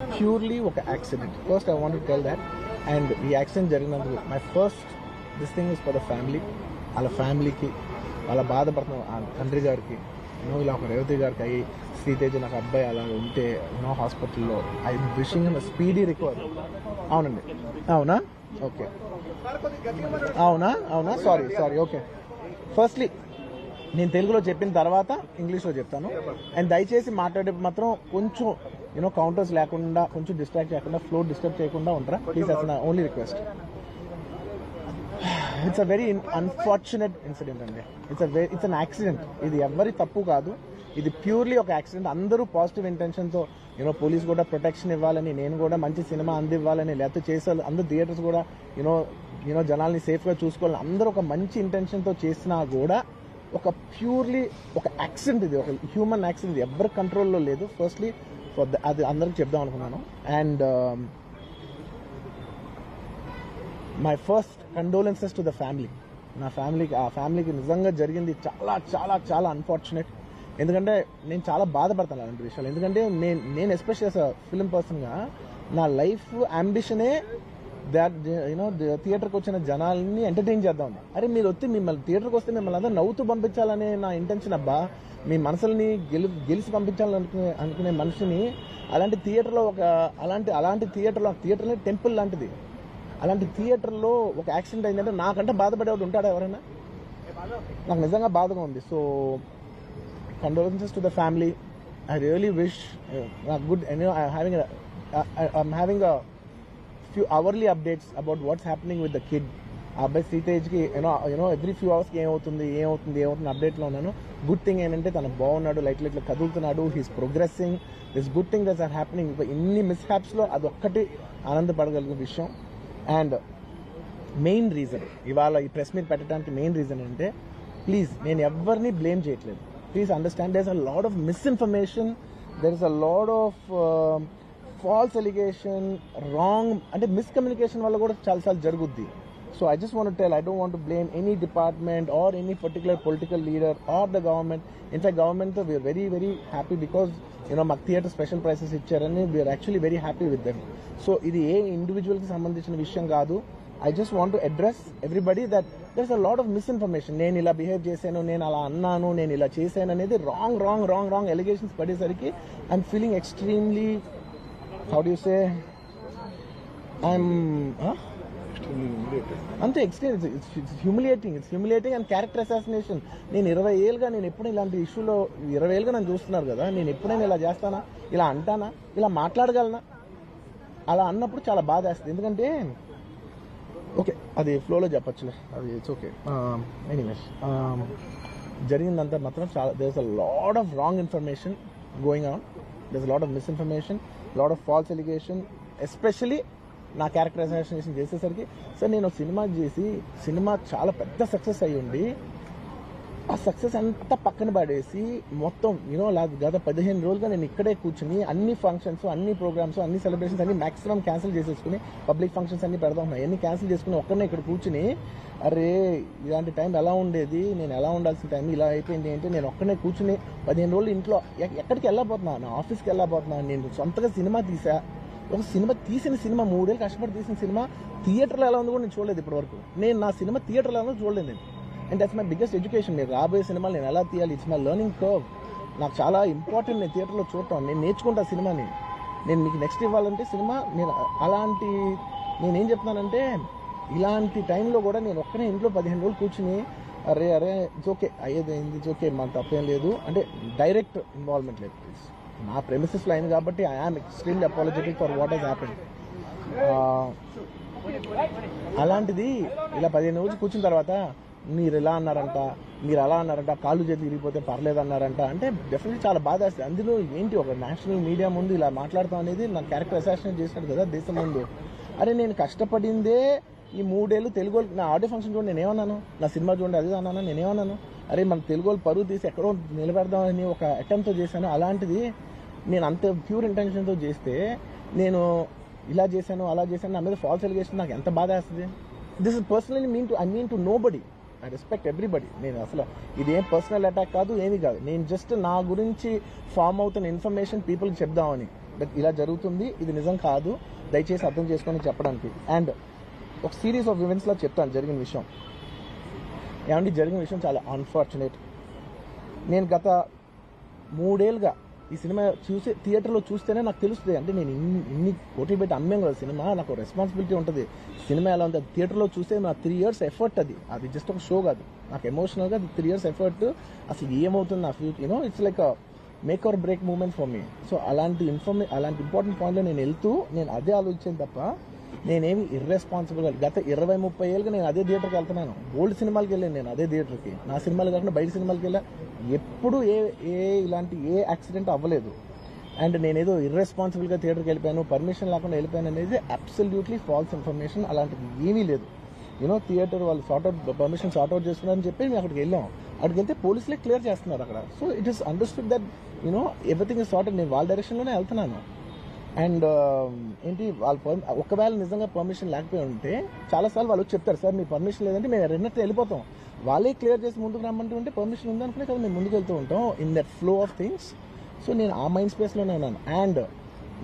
Purely ఒక accident. First I want to tell that. And ఈ accident జరిగినందుకు my first this thing is for the family. వాళ్ళ ఫ్యామిలీకి, వాళ్ళ బాధపడుతున్న తండ్రి గారికి, ఇలా ఒక రేవతి గారికి అయ్యి శ్రీతేజ్ నాకు అబ్బాయి అలా ఉంటే హాస్పిటల్లో ఐ విషింగ్ స్పీడీ రికవరీ. అవునండి. అవునా? ఓకే. అవునా సారీ ఓకే. ఫస్ట్లీ నేను తెలుగులో చెప్పిన తర్వాత ఇంగ్లీష్లో చెప్తాను. అండ్ దయచేసి మాట్లాడే మాత్రం కొంచెం కౌంటర్స్ లేకుండా, కొంచెం డిస్ట్రాక్ట్ చేయకుండా, ఫ్లో డిస్టర్బ్ చేయకుండా ఉంటారా ప్లీజ్. అసలు only request. It's a very unfortunate incident అండి. It's an accident. ఇది ఎవరి తప్పు కాదు, ఇది ప్యూర్లీ ఒక యాక్సిడెంట్. అందరూ పాజిటివ్ ఇంటెన్షన్తో పోలీస్ కూడా ప్రొటెక్షన్ ఇవ్వాలని, నేను కూడా మంచి సినిమా అందివ్వాలని, లేకపోతే చేసారు అందరూ థియేటర్స్ కూడా జనాల్ని సేఫ్గా చూసుకోవాలని అందరూ ఒక మంచి ఇంటెన్షన్తో చేసినా కూడా ఒక ప్యూర్లీ ఒక యాక్సిడెంట్, ఇది ఒక హ్యూమన్ యాక్సిడెంట్, ఇది ఎవరి కంట్రోల్లో లేదు. ఫస్ట్లీ అది అందరికి చెప్దాం అనుకున్నాను. And my first condolences to the family. నా ఫ్యామిలీకి, ఆ ఫ్యామిలీకి నిజంగా జరిగింది చాలా చాలా చాలా అన్ఫార్చునేట్. ఎందుకంటే నేను చాలా బాధపడతాను అలాంటి విషయాలు. ఎందుకంటే నేను ఎస్పెషల్లీ యాజ్ అ ఫిల్మ్ పర్సన్గా నా లైఫ్ అంబిషనే థియేటర్కి వచ్చిన జనాల్ని ఎంటర్టైన్ చేద్దాం. అరే మీరు వచ్చి మిమ్మల్ని థియేటర్కి వస్తే మిమ్మల్ని అందరూ నవ్వుతూ పంపించాలనే నా ఇంటెన్షన్ అబ్బా. మీ మనసుల్ని గెలిచి పంపించాలనుకునే మనిషిని అలాంటి థియేటర్లో అలాంటి థియేటర్లో టెంపుల్ లాంటిది, అలాంటి థియేటర్లో ఒక యాక్సిడెంట్ అయిందంటే నాకంటే బాధపడేవాడు ఉంటాడా ఎవరైనా? నాకు నిజంగా బాధగా ఉంది. So condolences to the family. I really wish good. I'm having a few hourly updates about what's happening with the kid. ఆ అబ్బాయి శ్రీతేజ్కి ఎవ్రీ ఫ్యూ అవర్స్కి ఏమవుతుంది అప్డేట్లో ఉన్నాను. గుడ్ థింగ్ ఏంటంటే తను బాగున్నాడు, లైట్ కదులుతున్నాడు, he's progressing. This good thing that's are happening. ఇన్ని మిస్హ్యాప్స్లో అదొక్కటి ఆనందపడగలిగిన విషయం. అండ్ మెయిన్ రీజన్ ఇవాళ ఈ ప్రెస్ మీట్ పెట్టడానికి మెయిన్ రీజన్ అంటే, ప్లీజ్ నేను ఎవరిని బ్లేమ్ చేయట్లేదు. Please understand there is a lot of misinformation, there is a lot of false allegation, wrong అంటే మిస్కమ్యూనికేషన్ వల్ల కూడా చాలాసార్లు జరుగుద్ది. So I just want to tell, I don't want to blame any department or any particular political leader or the government. In fact, government we are very very happy because మాకు theatre special prices ఇచ్చారని we are actually very happy with them. So ఇది ఏ ఇండివిజువల్కి సంబంధించిన విషయం కాదు. I just want to address everybody that there's a lot of misinformation. నేను ఇలా behave చేశాను, నేను అలా అన్నాను, నేను ఇలా చేశాను అనేది రాంగ్ ఎలిగేషన్స్ పడేసరికి I'm feeling extremely, how do you say, అంతే extreme. It's humiliating and character assassination. నేను 20 ఏళ్ళుగా నేను ఎప్పుడు ఇలాంటి ఇష్యూలో 20 ఏళ్ళుగా నన్ను చూస్తున్నారు కదా, నేను ఎప్పుడైనా ఇలా చేస్తానా, ఇలా అంటానా, ఇలా మాట్లాడగలనా? అలా అన్నప్పుడు చాలా బాధ వేస్తుంది. ఎందుకంటే ఓకే అది ఫ్లోలో చెప్పచ్చులే, అది ఇట్స్ ఓకే. ఎనీవేస్ జరిగిందంతా మాత్రం చాలా, there is a lot of wrong information going on, there is a lot of misinformation, lot of false allegation. Especially నా క్యారెక్టర్ అసాసినేషన్ చేసేసరికి సార్ నేను సినిమా చేసి సినిమా చాలా పెద్ద సక్సెస్ అయ్యి ఉండి ఆ సక్సెస్ అంతా పక్కన పడేసి మొత్తం గత 15 రోజులుగా నేను ఇక్కడే కూర్చుని అన్ని ఫంక్షన్స్, అన్ని ప్రోగ్రామ్స్, అన్ని సెలబ్రేషన్స్ అన్ని మాక్సిమం క్యాన్సిల్ చేసేసుకుని, పబ్లిక్ ఫంక్షన్స్ అన్ని పెడతా ఉన్నాయి, అన్ని క్యాన్సిల్ చేసుకుని ఒక్కడనే ఇక్కడ కూర్చుని, అరే ఇలాంటి టైం ఎలా ఉండేది, నేను ఎలా ఉండాల్సిన టైం ఇలా అయిపోయింది అంటే నేను ఒక్కడనే కూర్చుని 15 రోజులు ఇంట్లో ఎక్కడికి వెళ్ళబోతున్నా, నా ఆఫీస్కి వెళ్ళబోతున్నా. నేను సొంతగా సినిమా తీసా, ఒక సినిమా 3 ఏళ్ళు కష్టపడి తీసిన సినిమా థియేటర్లో ఎలా ఉంది కూడా నేను చూడలేదు ఇప్పటి వరకు. నేను నా సినిమా థియేటర్లో ఎలా చూడలేదు నేను. And that's my biggest education. నేను రాబోయే సినిమాలు నేను ఎలా తీయాలి, ఇట్స్ మై లెర్నింగ్ కర్వ్. నాకు చాలా ఇంపార్టెంట్ నేను థియేటర్లో చూడటం. నేను నేర్చుకుంటా సినిమాని. నేను మీకు నెక్స్ట్ ఇవ్వాలంటే సినిమా నేను అలాంటి, నేనేం చెప్తున్నానంటే ఇలాంటి టైంలో కూడా నేను ఒక్కనే ఇంట్లో 15 రోజులు కూర్చుని అరే ఇట్స్ ఓకే అయ్యేది అయింది, ఇట్స్ ఓకే మన తప్పేం లేదు అంటే డైరెక్ట్ ఇన్వాల్వ్మెంట్ లేదు. ప్లీజ్ నా ప్రెమిసెస్లో అయింది కాబట్టి I am extremely apologetic for what has happened. అలాంటిది ఇలా 15 రోజులు కూర్చున్న తర్వాత మీరు ఇలా అన్నారంట, మీరు అలా అన్నారంట, కాళ్ళు చేతులు ఇరిగిపోతే పర్లేదు అన్నారంట అంటే డెఫినెట్లీ చాలా బాధ వేస్తుంది. అందులో ఏంటి ఒక నేషనల్ మీడియా ముందు ఇలా మాట్లాడతాం అనేది నా క్యారెక్టర్ అసాసినేట్ చేసినట్టు కదా దేశం ముందు. అరే నేను కష్టపడిందే ఈ 3 ఏళ్ళు తెలుగు, నా ఆడియో ఫంక్షన్ చూడండి నేనేమన్నాను, నా సినిమా చూడండి అది అన్నాను, నేనేమన్నాను, అరే మన తెలుగు పరువు తీసి ఎక్కడో నిలబెడదామని ఒక అటెంప్ట్తో చేశాను. అలాంటిది నేను అంత ప్యూర్ ఇంటెన్షన్తో చేస్తే నేను ఇలా చేశాను అలా చేశాను, నా మీద ఫాల్స్ ఎలిగేషన్ నాకు ఎంత బాధ వేస్తుంది. This is personally I mean to nobody. I respect everybody. నేను అసలు ఇదేం పర్సనల్ అటాక్ కాదు, ఏమీ కాదు. నేను జస్ట్ నా గురించి ఫామ్ అవుతున్న ఇన్ఫర్మేషన్ పీపుల్కి చెప్దామని. దట్ ఇలా జరుగుతుంది, ఇది నిజం కాదు, దయచేసి అర్థం చేసుకొని చెప్పడానికి. అండ్ ఒక సిరీస్ ఆఫ్ ఈవెంట్స్లో చెప్తాను జరిగిన విషయం. ఏమంటే జరిగిన విషయం చాలా అన్ఫార్చునేట్. నేను గత 3 ఏళ్ళుగా ఈ సినిమా థియేటర్లో చూస్తేనే నాకు తెలుస్తుంది. అంటే నేను ఇన్ని కోట్లు పెట్టి అమ్మాం కదా సినిమా, నాకు రెస్పాన్సిబిలిటీ ఉంటుంది. సినిమా ఎలా ఉంది థియేటర్లో చూస్తే నా 3 years ఎఫర్ట్, అది జస్ట్ ఒక షో కాదు. నాకు ఎమోషనల్గా అది 3 years ఎఫర్ట్. అసలు ఏమవుతుంది నా future, it's like make or break moment for me. So అలాంటి ఇంపార్టెంట్ పాయింట్లో నేను వెళ్తూ నేను అదే ఆలోచించాను తప్ప నేనేమి ఇర్రెస్పాన్సిబుల్గా గత 20-30 ఏళ్ళుగా నేను అదే థియేటర్కి వెళ్తున్నాను. ఓల్డ్ సినిమాలకి వెళ్ళాను నేను అదే థియేటర్కి. నా సినిమాలు కాకుండా బయట సినిమాలకి వెళ్ళా. ఎప్పుడు ఇలాంటి యాక్సిడెంట్ అవ్వలేదు. అండ్ నేనేదో ఇర్రెస్పాన్సిబుల్గా థియేటర్కి వెళ్ళిపోయాను, పర్మిషన్ లేకుండా వెళ్ళిపోయాను అనేది అబ్సల్యూట్లీ ఫాల్స్ ఇన్ఫర్మేషన్. అలాంటిది ఏమీ లేదు. థియేటర్ వాళ్ళు పర్మిషన్ సార్ట్అవుట్ చేస్తున్నారని చెప్పి మేము అక్కడికి వెళ్ళాం. అక్కడికి వెళ్తే పోలీసులే క్లియర్ చేస్తున్నారు అక్కడ. So it is understood that everything is sorted. నేను వాళ్ళ డైరెక్షన్లోనే వెళ్తున్నాను. అండ్ ఏంటి వాళ్ళు ఒకవేళ నిజంగా పర్మిషన్ లేకపోయి ఉంటే చాలాసార్లు వాళ్ళు చెప్తారు, సార్ మీ పర్మిషన్ లేదంటే మేము రెండింటితో వెళ్ళిపోతాం. వాళ్ళే క్లియర్ చేసి ముందుకు రమ్మంటూ ఉంటే పర్మిషన్ ఉందనుకునే కదా మేము ముందుకు వెళ్తూ ఉంటాం in that flow of things. So నేను ఆ మైండ్ స్పేస్లోనే ఉన్నాను. అండ్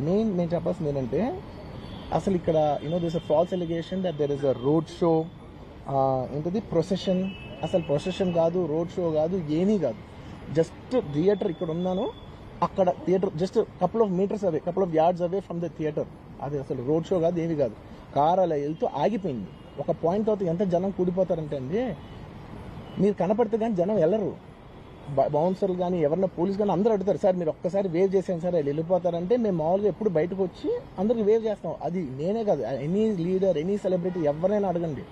నేను చెప్పాల్సింది ఏంటంటే అసలు ఇక్కడ this a false allegation that there is a road show, ఏంటది ప్రొసెషన్. అసలు ప్రొసెషన్ కాదు, రోడ్ షో కాదు, ఏమీ కాదు. జస్ట్ థియేటర్ ఇక్కడ ఉన్నాను, అక్కడ theatre just couple of metres away, couple of yards away from the theatre. అది అసలు రోడ్ షో కాదు, ఏమీ కాదు. కార్ అలా వెళ్తూ ఆగిపోయింది. ఒక పాయింట్ అవుతుంది ఎంత జనం కూడిపోతారంటే అండి, మీరు కనపడితే కానీ జనం వెళ్ళరు. బౌన్సర్లు కానీ ఎవరన్నా పోలీస్ కానీ అందరూ అడుగుతారు, సార్ మీరు ఒక్కసారి వేవ్ చేసాను సార్ వాళ్ళు వెళ్ళిపోతారంటే మేము మామూలుగా ఎప్పుడు బయటకు వచ్చి అందరికి వేవ్ చేస్తాం. అది నేనే కాదు, ఎనీ లీడర్, ఎనీ సెలబ్రిటీ ఎవరైనా అడగండి,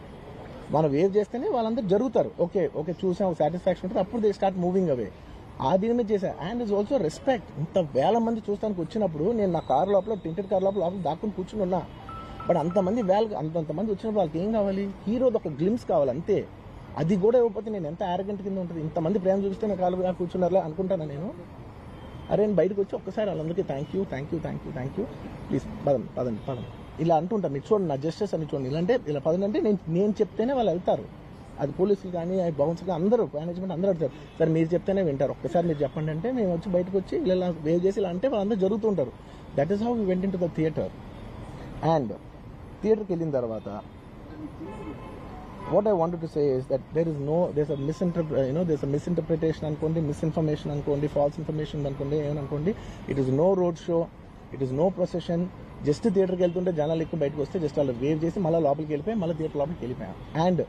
మనం వేవ్ చేస్తేనే వాళ్ళందరూ జరుగుతారు. ఓకే చూసాం, సాటిస్ఫాక్షన్ ఉంటుంది, అప్పుడు దే స్టార్ట్ మూవింగ్ అవే. ఆ దీని మీద చేశాను. And is also respect. ఇంత వేల మంది చూస్తానికి వచ్చినప్పుడు నేను నా కార్ లోపల, టెంటెడ్ కార్ లోపల దాక్కుని కూర్చుని ఉన్నా. బట్ అంతమంది అంతమంది వచ్చినప్పుడు వాళ్ళకి ఏం కావాలి, హీరోది ఒక గ్లిమ్స్ కావాలి అంతే. అది కూడా ఇవ్వకపోతే నేను ఎంత యారగెంట్ కింద ఉంటుంది. ఇంతమంది ప్రేమ చూపిస్తే నా కాలు కూర్చున్నారా అనుకుంటాను నేను. అరే నేను బయటకు వచ్చి ఒక్కసారి వాళ్ళందరికీ థ్యాంక్ యూ ప్లీజ్ పదండి ఇలా అంటుంటాను. మీరు చూడండి నా జస్టిస్ అని చూడండి. ఇలాంటే ఇలా పదండి అంటే నేను చెప్తేనే వాళ్ళు వెళ్తారు. అది పోలీసులు కానీ బౌన్సర్ కానీ అందరూ మేనేజ్మెంట్ అందరూ అడుగుతారు, సార్ మీరు చెప్తేనే వింటారు, ఒక్కసారి మీరు చెప్పండి అంటే మేము వచ్చి బయటకు వచ్చి ఇలా వేవ్ చేసి ఇలా అంటే వాళ్ళందరూ జరుగుతుంటారు. That is how we went in to the theatre. And థియేటర్కి వెళ్ళిన తర్వాత what I wanted to say is that there's a misinterpretation అనుకోండి, misinformation అనుకోండి, false information అనుకోండి, ఏమనుకోండి. It is no road show, it is no procession. Just థియేటర్కి వెళ్తుంటే జనాలు ఎక్కువ బయటకు వస్తే జస్ట్ వాళ్ళు వేవ్ చేసి మళ్ళీ లోపలికి వెళ్ళిపోయి మళ్ళీ థియేటర్ లోపలికి వెళ్ళిపోయాం. అండ్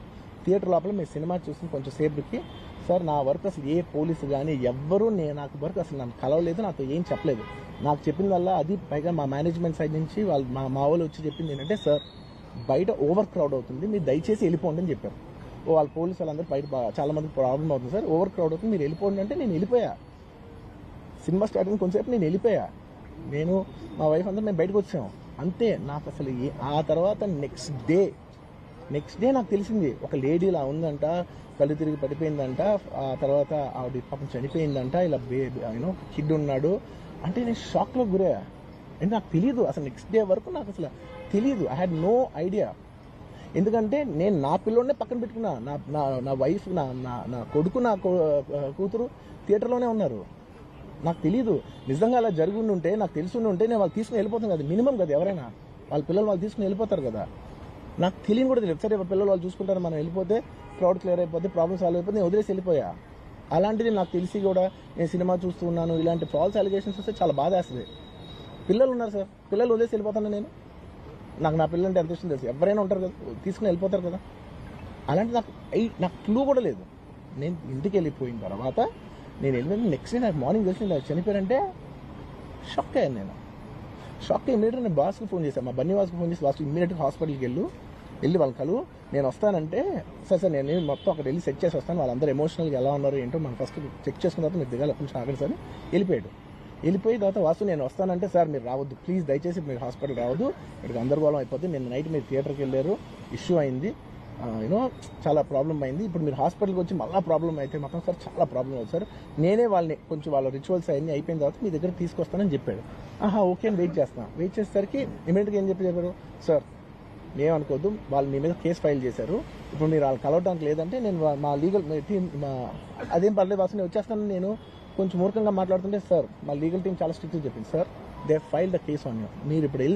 థియేటర్ లోపల మీ సినిమా చూసి కొంచెం సేపుకి, సార్ నా వర్క్ అసలు ఏ పోలీసు కానీ ఎవ్వరూ నాకు వర్క్ అసలు నాకు కలవలేదు, నాతో ఏం చెప్పలేదు. నాకు చెప్పిన వల్ల అది పైగా మా మేనేజ్మెంట్ సైడ్ నుంచి వాళ్ళు మా వాళ్ళు వచ్చి చెప్పింది ఏంటంటే, సార్ బయట ఓవర్ క్రౌడ్ అవుతుంది, మీరు దయచేసి వెళ్ళిపోండి అని చెప్పారు. వాళ్ళ పోలీసు వాళ్ళందరూ బయట చాలా మందికి ప్రాబ్లం అవుతుంది, సార్ ఓవర్ క్రౌడ్ అవుతుంది మీరు వెళ్ళిపోండి అంటే నేను వెళ్ళిపోయా. సినిమా స్టార్టింగ్ కొంచెంసేపు నేను వెళ్ళిపోయా. నేను మా వైఫ్ అందరూ మేము బయటకు వచ్చాము అంతే. నాకు అసలు ఆ తర్వాత నెక్స్ట్ డే నాకు తెలిసింది ఒక లేడీ ఇలా ఉందంట, కళ్ళు తిరిగి పడిపోయిందంట, ఆ తర్వాత ఆవిడ పాపం చనిపోయిందంట, ఇలా కిడ్ ఉన్నాడు అంటే నేను షాక్లో గురయ్యా. అంటే నాకు తెలియదు అసలు నెక్స్ట్ డే వరకు నాకు అసలు తెలియదు. I had no idea. ఎందుకంటే నేను నా పిల్లోనే పక్కన పెట్టుకున్నా, నా వైఫ్, నా కొడుకు, నా కూతురు థియేటర్లోనే ఉన్నారు. నాకు తెలియదు. నిజంగా అలా జరిగి ఉంటే నాకు తెలిసి ఉంటే నేను వాళ్ళు తీసుకుని వెళ్ళిపోతాను కదా, మినిమం కదా, ఎవరైనా వాళ్ళ పిల్లలు వాళ్ళు తీసుకుని వెళ్ళిపోతారు కదా. నాకు తెలియని కూడా తెలియదు. సరే పిల్లలు వాళ్ళు చూసుకుంటారు, మనం వెళ్ళిపోతే క్రౌడ్ క్లియర్ అయిపోతే, ప్రాబ్లమ్ సాల్వ్ అయిపోతే నేను వదిలేసి వెళ్ళిపోయా. అలాంటిది నాకు తెలిసి కూడా నేను సినిమా చూస్తూ ఉన్నాను, ఇలాంటి ఫాల్స్ అలిగేషన్స్ వస్తే చాలా బాధ వేస్తుంది. పిల్లలు ఉన్నారు సార్, పిల్లలు వదిలేసి వెళ్ళిపోతాను నేను. నాకు నా పిల్లలు అంటే ఎంత ఇష్టం తెలుసు, ఎవరైనా ఉంటారు కదా తీసుకుని వెళ్ళిపోతారు కదా. అలాంటి నాకు క్లూ కూడా లేదు. నేను ఇంటికి వెళ్ళిపోయిన తర్వాత నేను వెళ్ళిపోయిన నెక్స్ట్ డే నాకు మార్నింగ్ తెలిసి చనిపోయారంటే షాక్ అయ్యాను నేను. షాక్ అయ్యి ఇమీడియట్గా నేను బాస్కి ఫోన్ చేశాను, మా బన్నీ బాస్కి ఫోన్ చేసి, బాస్ ఇమీడియట్గా హాస్పిటల్కి వెళ్ళి వాళ్ళ కలు నేను వస్తానంటే, సార్ నేను మొత్తం అక్కడ వెళ్ళి చెక్ చేసి వస్తాను, వాళ్ళందరూ ఎమోషనల్గా ఎలా ఉన్నారు ఏంటో మనం ఫస్ట్ చెక్ చేసుకున్న తర్వాత మీరు దిగాలి కొంచెం ఆగండి సార్. వెళ్ళిపోయిన తర్వాత వాసు నేను వస్తానంటే, సార్ మీరు రావద్దు ప్లీజ్, దయచేసి మీరు హాస్పిటల్ రావద్దు, ఇక్కడికి గందరగోళం అయిపోద్ది, నేను నైట్ మీరు థియేటర్కి వెళ్ళారు, ఇష్యూ అయింది, చాలా ప్రాబ్లం అయింది, ఇప్పుడు మీరు హాస్పిటల్కి వచ్చి మళ్ళీ ప్రాబ్లం అయితే మాత్రం సార్ చాలా ప్రాబ్లం అవుతుంది సార్, నేనే వాళ్ళని కొంచెం వాళ్ళ రిచువల్స్ అన్నీ అయిపోయిన తర్వాత మీ దగ్గర తీసుకొస్తానని చెప్పాడు. ఓకే అని వెయిట్ చేసేసరికి ఇమీడియట్గా ఏం చెప్పారు, సార్ ఏమనుకోవద్దు, వాళ్ళు మీ మీద కేసు ఫైల్ చేశారు, ఇప్పుడు మీరు వాళ్ళు కలవడానికి లేదంటే నేను మా లీగల్ టీం అదేం పర్లేదు వాసు నేను వచ్చేస్తాను. నేను కొంచెం మూర్ఖంగా మాట్లాడుతుంటే, సార్ మా లీగల్ టీం చాలా స్ట్రిక్ట్గా చెప్పింది, sir they file the case on you. మీరు ఇప్పుడు వెళ్ళి